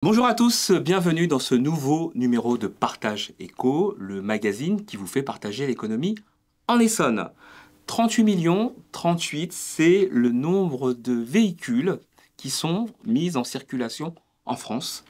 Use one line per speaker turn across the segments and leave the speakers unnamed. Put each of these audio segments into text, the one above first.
Bonjour à tous, bienvenue dans ce nouveau numéro de Partage Éco, le magazine qui vous fait partager l'économie en Essonne. 38 millions, 38, c'est le nombre de véhicules qui sont mis en circulation en France.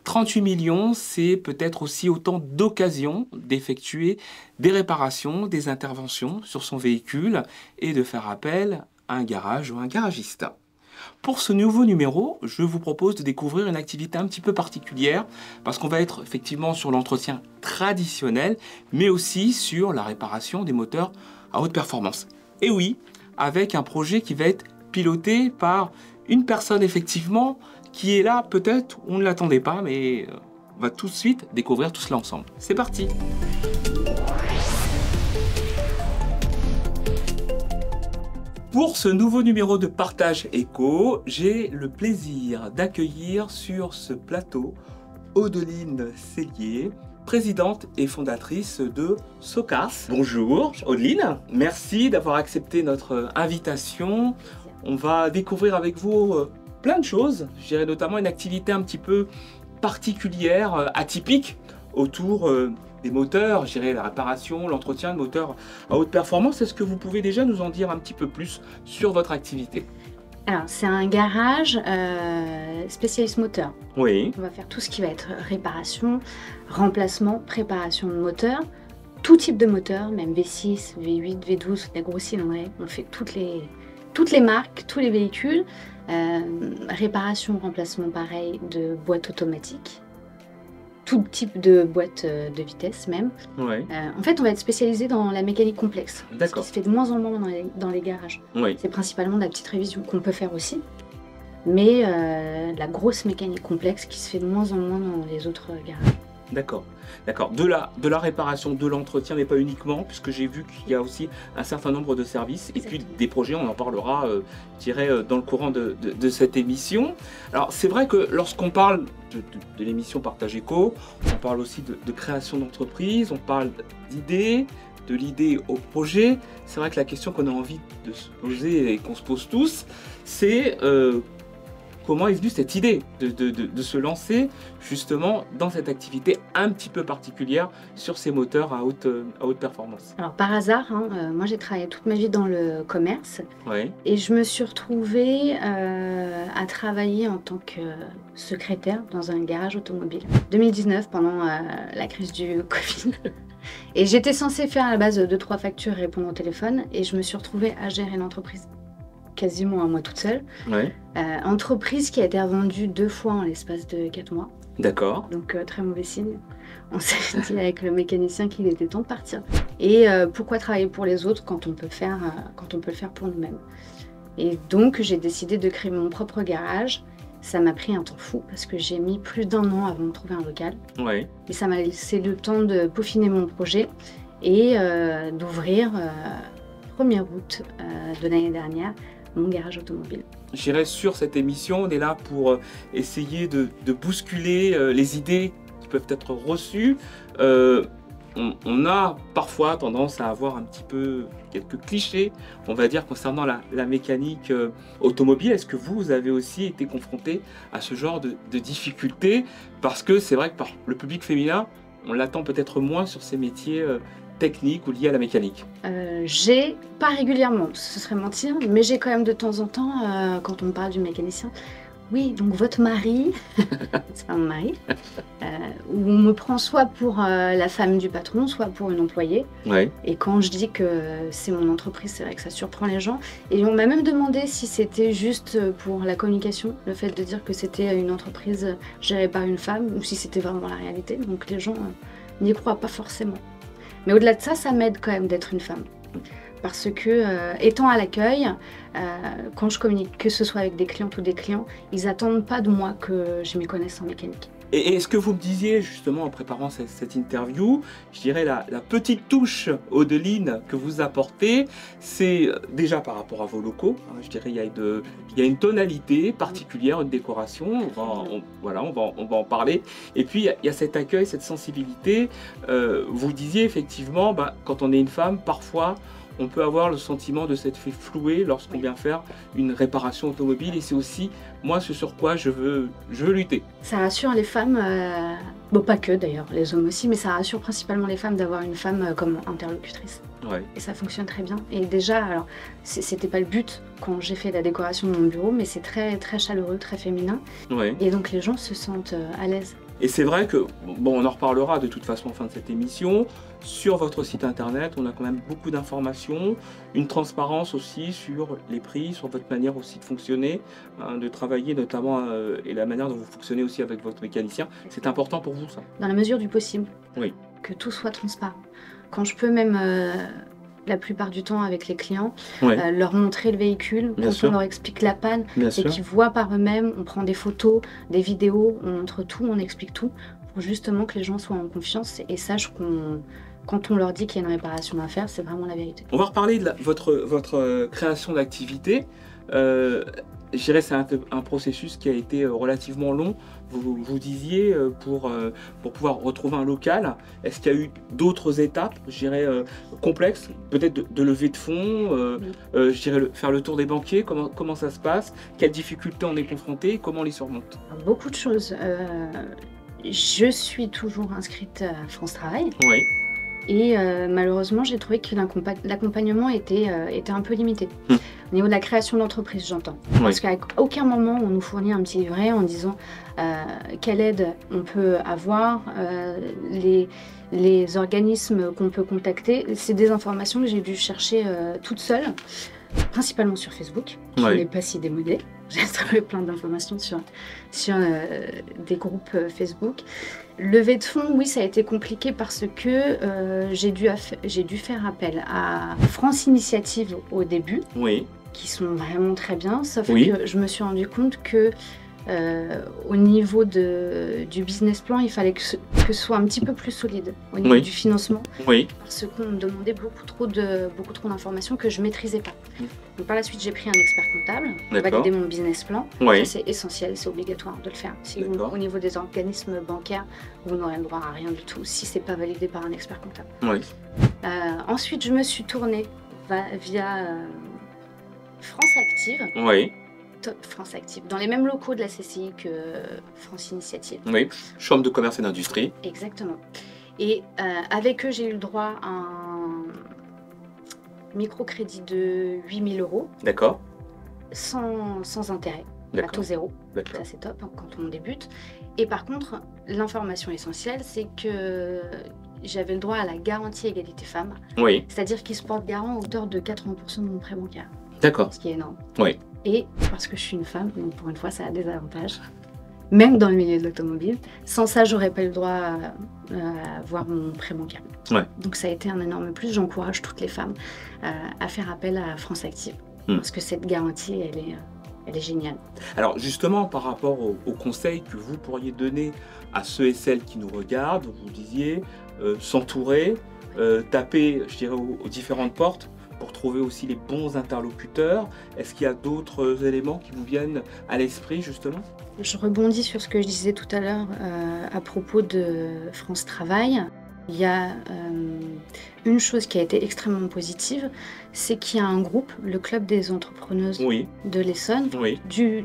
38 millions, c'est peut-être aussi autant d'occasions d'effectuer des réparations, des interventions sur son véhicule et de faire appel à un garage ou un garagiste. Pour ce nouveau numéro, je vous propose de découvrir une activité un petit peu particulière parce qu'on va être effectivement sur l'entretien traditionnel, mais aussi sur la réparation des moteurs à haute performance. Et oui, avec un projet qui va être piloté par une personne effectivement qui est là, peut-être on ne l'attendait pas, mais on va tout de suite découvrir tout cela ensemble. C'est parti! Pour ce nouveau numéro de Partage Éco, j'ai le plaisir d'accueillir sur ce plateau Audeline Sellier, présidente et fondatrice de Socas. Bonjour Audeline, merci d'avoir accepté notre invitation. On va découvrir avec vous plein de choses, je dirais notamment une activité un petit peu particulière, atypique, autour des moteurs, je dirais la réparation, l'entretien de moteurs à haute performance. Est-ce que vous pouvez déjà nous en dire un petit peu plus sur votre activité?
Alors, c'est un garage spécialiste moteur.
Oui.
On va faire tout ce qui va être réparation, remplacement, préparation de moteur, tout type de moteur, même V6, V8, V12, la grosse cylindrée. On fait toutes les marques, tous les véhicules. Réparation, remplacement pareil de boîtes automatiques. Tout type de boîte de vitesse même.
Ouais.
En fait, on va être spécialisé dans la mécanique complexe.
D'accord.
Ce qui se fait de moins en moins dans les garages.
Oui.
C'est principalement de la petite révision qu'on peut faire aussi. Mais la grosse mécanique complexe qui se fait de moins en moins dans les autres garages.
D'accord. D'accord. De la réparation, de l'entretien, mais pas uniquement, puisque j'ai vu qu'il y a aussi un certain nombre de services.
Exactement.
Et puis des projets, on en parlera, je dirais, dans le courant de cette émission. Alors, c'est vrai que lorsqu'on parle de l'émission Partage Éco, on parle aussi de création d'entreprise, on parle d'idées, de l'idée au projet. C'est vrai que la question qu'on a envie de se poser et qu'on se pose tous, c'est comment est venue cette idée de se lancer justement dans cette activité un petit peu particulière sur ces moteurs à haute performance?
Alors par hasard, moi j'ai travaillé toute ma vie dans le commerce
Oui.
et je me suis retrouvée à travailler en tant que secrétaire dans un garage automobile. 2019, pendant la crise du Covid. Et j'étais censée faire à la base 2-3 factures et répondre au téléphone et je me suis retrouvée à gérer l'entreprise quasiment à moi toute seule.
Ouais.
Entreprise qui a été revendue 2 fois en l'espace de 4 mois.
D'accord.
Donc très mauvais signe. On s'est dit avec le mécanicien qu'il était temps de partir. Et pourquoi travailler pour les autres quand on peut le faire pour nous-mêmes? Et donc j'ai décidé de créer mon propre garage. Ça m'a pris un temps fou parce que j'ai mis plus d'1 an avant de trouver un local.
Ouais.
Et ça m'a laissé le temps de peaufiner mon projet et d'ouvrir 1er août de l'année dernière mon garage automobile.
J'irai sur cette émission, on est là pour essayer de bousculer les idées qui peuvent être reçues. On a parfois tendance à avoir un petit peu quelques clichés, on va dire, concernant la mécanique automobile. Est-ce que vous avez aussi été confronté à ce genre de difficultés? Parce que c'est vrai que par le public féminin, on l'attend peut-être moins sur ces métiers techniques ou liés à la mécanique.
J'ai, pas régulièrement, ce serait mentir, mais j'ai quand même de temps en temps, quand on me parle du mécanicien, oui, donc votre mari, c'est pas mon mari, où on me prend soit pour la femme du patron, soit pour une employée.
Ouais.
Et quand je dis que c'est mon entreprise, c'est vrai que ça surprend les gens. Et on m'a même demandé si c'était juste pour la communication, le fait de dire que c'était une entreprise gérée par une femme, ou si c'était vraiment la réalité. Donc les gens n'y croient pas forcément. Mais au-delà de ça, ça m'aide quand même d'être une femme. Parce que, étant à l'accueil, quand je communique, que ce soit avec des clientes ou des clients, ils n'attendent pas de moi que je m'y connaisse en mécanique.
Et ce que vous me disiez justement en préparant cette interview, je dirais la petite touche Audeline que vous apportez, c'est déjà par rapport à vos locaux, hein, je dirais il y a une tonalité particulière, une décoration, on va en parler. Et puis il y a cet accueil, cette sensibilité. Vous disiez effectivement, quand on est une femme, parfois on peut avoir le sentiment de s'être fait flouer lorsqu'on vient faire une réparation automobile. Et c'est aussi, moi, ce sur quoi je veux lutter.
Ça rassure les femmes, bon pas que d'ailleurs, les hommes aussi, mais ça rassure principalement les femmes d'avoir une femme comme interlocutrice.
Ouais.
Et ça fonctionne très bien. Et déjà, alors, c'était pas le but quand j'ai fait la décoration de mon bureau, mais c'est très, très chaleureux, très féminin.
Ouais.
Et donc les gens se sentent à l'aise.
Et c'est vrai que, bon, on en reparlera de toute façon en fin de cette émission. Sur votre site internet, on a quand même beaucoup d'informations, une transparence aussi sur les prix, sur votre manière aussi de fonctionner, hein, de travailler notamment, et la manière dont vous fonctionnez aussi avec votre mécanicien. C'est important pour vous, ça?
Dans la mesure du possible.
Oui.
Que tout soit transparent. Quand je peux même, la plupart du temps avec les clients,
Ouais.
leur montrer le véhicule,
Bien
quand
sûr.
on leur explique la panne,
Bien
et
sûr.
qu'ils voient par eux-mêmes, on prend des photos, des vidéos, on montre tout, on explique tout, pour justement que les gens soient en confiance et sachent quand on leur dit qu'il y a une réparation à faire, c'est vraiment la vérité.
On va reparler de votre création d'activité. Je dirais que c'est un processus qui a été relativement long. Vous disiez pour pouvoir retrouver un local. Est-ce qu'il y a eu d'autres étapes, je dirais, complexes, peut-être de levée de fonds, je dirais faire le tour des banquiers, comment ça se passe, quelles difficultés on est confronté, comment on les surmonte?
Beaucoup de choses. Je suis toujours inscrite à France Travail.
Oui,
Et malheureusement, j'ai trouvé que l'accompagnement était un peu limité.
Mmh.
Au niveau de la création d'entreprise, j'entends.
Oui.
Parce qu'à aucun moment, on nous fournit un petit livret en disant quelle aide on peut avoir, les organismes qu'on peut contacter. C'est des informations que j'ai dû chercher toute seule, principalement sur Facebook, qui
Oui.
n'est pas si démodé. J'ai trouvé plein d'informations sur des groupes Facebook. Levée de fonds, oui, ça a été compliqué parce que j'ai dû faire appel à France Initiative au début,
oui,
qui sont vraiment très bien, sauf
Oui.
que je me suis rendu compte que au niveau du business plan, il fallait que ce soit un petit peu plus solide au niveau
Oui.
du financement,
oui,
parce qu'on me demandait beaucoup trop d'informations que je maîtrisais pas.
Mm.
Donc par la suite, j'ai pris un expert comptable pour
D'accord.
valider mon business plan.
oui,
Ça, c'est essentiel, c'est obligatoire de le faire. Si vous,
D'accord.
au niveau des organismes bancaires, vous n'aurez le droit à rien du tout si c'est pas validé par un expert comptable.
oui,
Ensuite, je me suis tournée via France Active,
oui,
Top France Active, dans les mêmes locaux de la CCI que France Initiative.
oui. Chambre de commerce et d'industrie.
Exactement. Et avec eux, j'ai eu le droit à un microcrédit de 8 000 €
D'accord,
sans intérêt, à
d'accord,
taux zéro.
d'accord.
Ça, c'est top hein, quand on débute. Et par contre, l'information essentielle, c'est que j'avais le droit à la garantie égalité femmes,
Oui,
c'est-à-dire qu'ils se portent garant à hauteur de 80% de mon prêt bancaire,
d'accord.
ce qui est énorme.
Oui.
Et parce que je suis une femme, donc pour une fois, ça a des avantages, même dans le milieu de l'automobile. Sans ça, j'aurais pas eu le droit à avoir mon prêt bancaire.
Ouais.
Donc ça a été un énorme plus. J'encourage toutes les femmes à faire appel à France Active, parce que cette garantie, elle est géniale.
Alors justement, par rapport aux conseils que vous pourriez donner à ceux et celles qui nous regardent, vous disiez s'entourer, taper, je dirais, aux différentes portes pour trouver aussi les bons interlocuteurs. Est-ce qu'il y a d'autres éléments qui vous viennent à l'esprit justement?
Je rebondis sur ce que je disais tout à l'heure à propos de France Travail. Il y a une chose qui a été extrêmement positive, c'est qu'il y a un groupe, le Club des entrepreneuses
Oui,
de l'Essonne,
oui,
du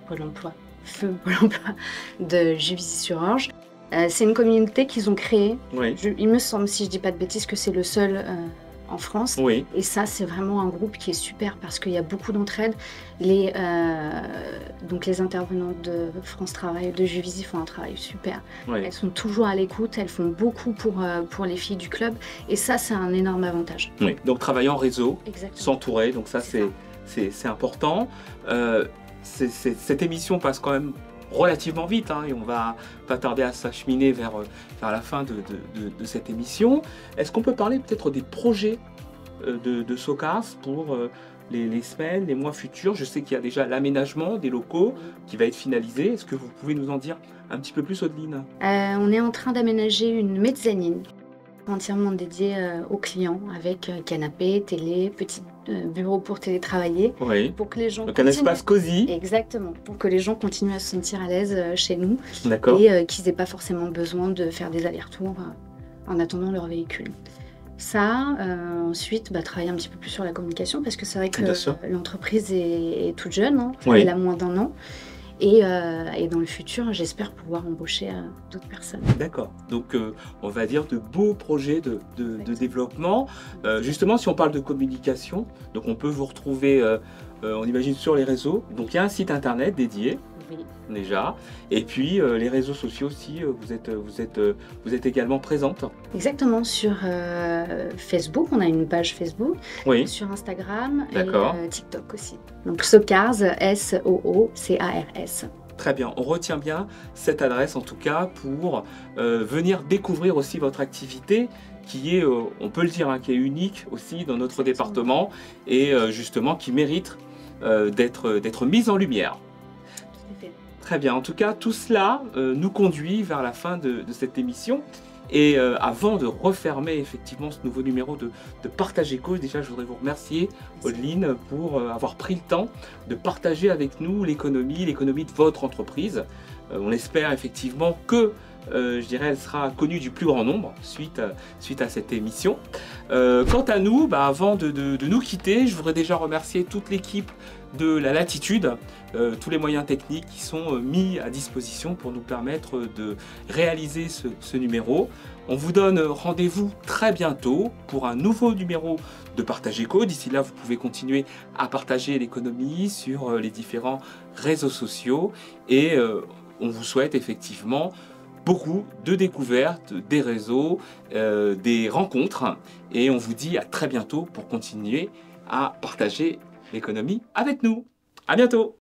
Pôle emploi, feu Pôle emploi de Juvisy-sur-Orge. C'est une communauté qu'ils ont créée.
oui,
Il me semble, si je dis pas de bêtises, que c'est le seul en France.
oui,
Et ça, c'est vraiment un groupe qui est super parce qu'il y a beaucoup d'entraide. Donc les intervenantes de France Travail, de Juvisy font un travail super.
oui.
Elles sont toujours à l'écoute, elles font beaucoup pour les filles du club. Et ça, c'est un énorme avantage.
Oui. Donc travailler en réseau,
Exactement.
s'entourer, donc ça
C'est
c'est important. Cette émission passe quand même relativement vite hein, et on va pas tarder à s'acheminer vers la fin de cette émission. Est-ce qu'on peut parler peut-être des projets de Socars pour les semaines, les mois futurs? Je sais qu'il y a déjà l'aménagement des locaux qui va être finalisé. Est-ce que vous pouvez nous en dire un petit peu plus, Audeline?
On est en train d'aménager une mezzanine entièrement dédiée aux clients avec canapé, télé, petit bureau pour télétravailler.
Oui.
Pour que les gens
Donc un espace cosy.
Exactement, pour que les gens continuent à se sentir à l'aise chez nous
D'accord.
et qu'ils n'aient pas forcément besoin de faire des allers-retours en attendant leur véhicule. Ça, ensuite, travailler un petit peu plus sur la communication parce que c'est vrai que
Bien sûr.
l'entreprise est toute jeune, hein,
Oui.
elle a moins d'1 an et dans le futur, j'espère pouvoir embaucher, d'autres personnes.
D'accord. Donc, on va dire de beaux projets de
Exactement.
développement. Justement, si on parle de communication, donc on peut vous retrouver, on imagine sur les réseaux. Donc, il y a un site internet dédié,
Oui.
déjà. Et puis, les réseaux sociaux aussi, vous êtes également présente?
Exactement, sur, Facebook, on a une page Facebook,
Oui,
sur Instagram et
d'accord.
TikTok aussi. Donc Soocars, Soocars.
Très bien. On retient bien cette adresse, en tout cas, pour venir découvrir aussi votre activité qui est, on peut le dire, hein, qui est unique aussi dans notre
Exactement,
département et justement qui mérite d'être mise en lumière.
tout à fait.
Très bien. En tout cas, tout cela nous conduit vers la fin de cette émission. Et avant de refermer effectivement ce nouveau numéro de Partage Éco, déjà je voudrais vous remercier,
Merci à vous.
Audeline, pour avoir pris le temps de partager avec nous l'économie de votre entreprise. On espère effectivement que, je dirais, elle sera connue du plus grand nombre suite à cette émission. Quant à nous, avant de nous quitter, je voudrais déjà remercier toute l'équipe de la Latitude, tous les moyens techniques qui sont mis à disposition pour nous permettre de réaliser ce numéro. On vous donne rendez-vous très bientôt pour un nouveau numéro de Partage Éco. D'ici là, vous pouvez continuer à partager l'économie sur les différents réseaux sociaux et on vous souhaite effectivement beaucoup de découvertes, des réseaux, des rencontres et on vous dit à très bientôt pour continuer à partager l'économie avec nous. À bientôt!